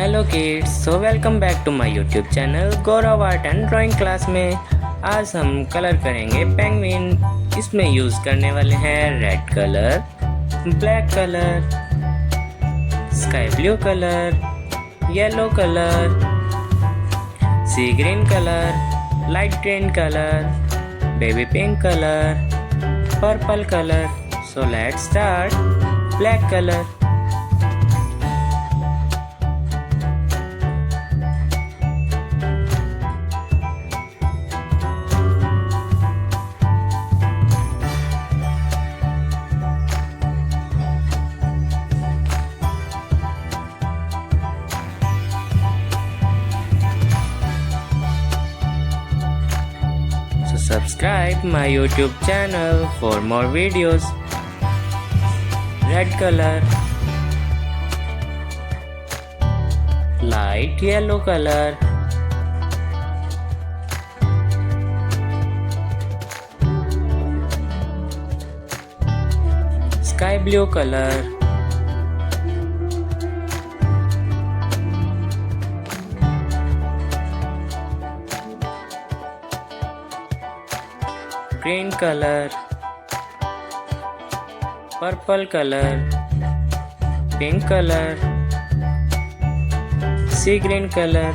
Hello kids, so welcome back to my YouTube channel Gaurav art and drawing class में। आज हम colour करेंगे penguin. इसमें यूज़ करने वाले हैं red colour, black colour, sky blue colour, yellow colour, sea green colour, light green colour, baby pink colour, purple colour. So let's start. Black colour, subscribe my YouTube channel for more videos. Red color, light yellow color, sky blue color, green color, purple color, pink color, sea green color,